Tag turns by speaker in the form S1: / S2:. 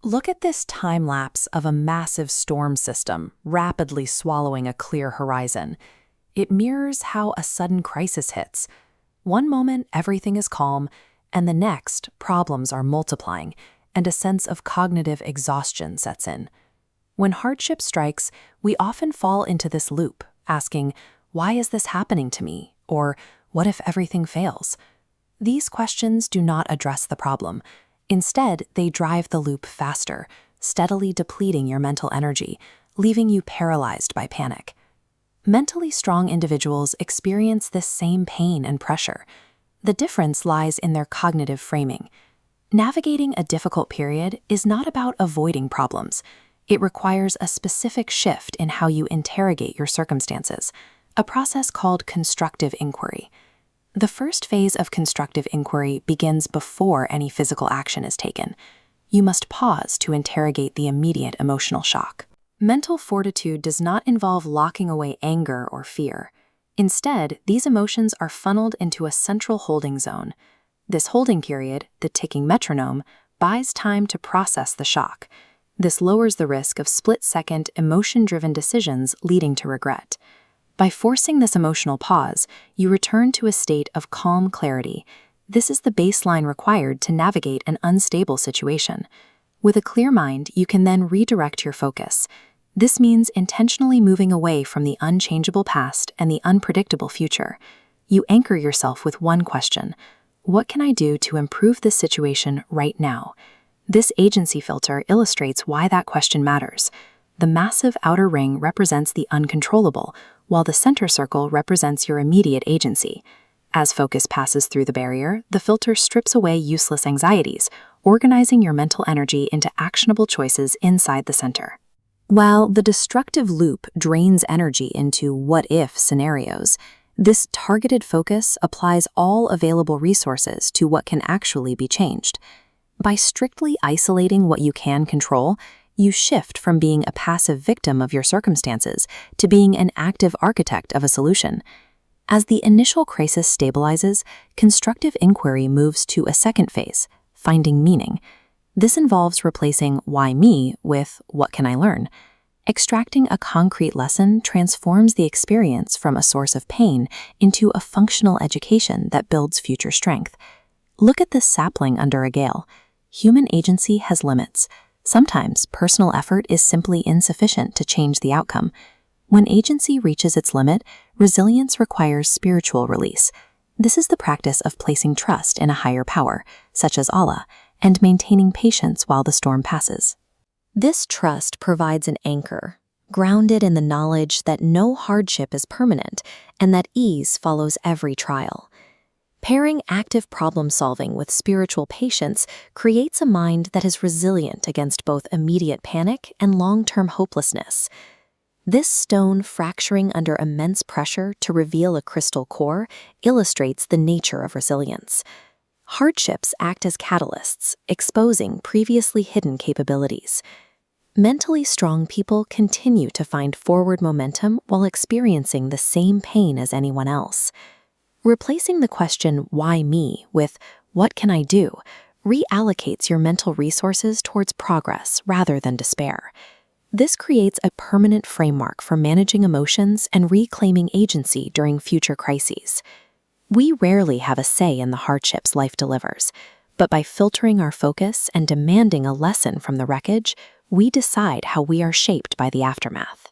S1: Look at this time lapse of a massive storm system rapidly swallowing a clear horizon. It mirrors how a sudden crisis hits. One moment, everything is calm, and the next, problems are multiplying, and a sense of cognitive exhaustion sets in. When hardship strikes, we often fall into this loop, asking, "Why is this happening to me?" or "What if everything fails?" These questions do not address the problem. Instead, they drive the loop faster, steadily depleting your mental energy, leaving you paralyzed by panic. Mentally strong individuals experience this same pain and pressure. The difference lies in their cognitive framing. Navigating a difficult period is not about avoiding problems. It requires a specific shift in how you interrogate your circumstances, a process called constructive inquiry. The first phase of constructive inquiry begins before any physical action is taken. You must pause to interrogate the immediate emotional shock. Mental fortitude does not involve locking away anger or fear. Instead, these emotions are funneled into a central holding zone. This holding period, the ticking metronome, buys time to process the shock. This lowers the risk of split-second, emotion-driven decisions leading to regret. By forcing this emotional pause, you return to a state of calm clarity. This is the baseline required to navigate an unstable situation. With a clear mind, you can then redirect your focus. This means intentionally moving away from the unchangeable past and the unpredictable future. You anchor yourself with one question: what can I do to improve this situation right now? This agency filter illustrates why that question matters. The massive outer ring represents the uncontrollable, while the center circle represents your immediate agency. As focus passes through the barrier, the filter strips away useless anxieties, organizing your mental energy into actionable choices inside the center. While the destructive loop drains energy into what-if scenarios, this targeted focus applies all available resources to what can actually be changed. By strictly isolating what you can control, you shift from being a passive victim of your circumstances to being an active architect of a solution. As the initial crisis stabilizes, constructive inquiry moves to a second phase, finding meaning. This involves replacing "why me" with "what can I learn?" Extracting a concrete lesson transforms the experience from a source of pain into a functional education that builds future strength. Look at this sapling under a gale. Human agency has limits. Sometimes personal effort is simply insufficient to change the outcome. When agency reaches its limit, resilience requires spiritual release. This is the practice of placing trust in a higher power, such as Allah, and maintaining patience while the storm passes. This trust provides an anchor, grounded in the knowledge that no hardship is permanent and that ease follows every trial. Pairing active problem-solving with spiritual patience creates a mind that is resilient against both immediate panic and long-term hopelessness. This stone fracturing under immense pressure to reveal a crystal core illustrates the nature of resilience. Hardships act as catalysts, exposing previously hidden capabilities. Mentally strong people continue to find forward momentum while experiencing the same pain as anyone else. Replacing the question, "why me?" with "what can I do?" reallocates your mental resources towards progress rather than despair. This creates a permanent framework for managing emotions and reclaiming agency during future crises. We rarely have a say in the hardships life delivers, but by filtering our focus and demanding a lesson from the wreckage, we decide how we are shaped by the aftermath.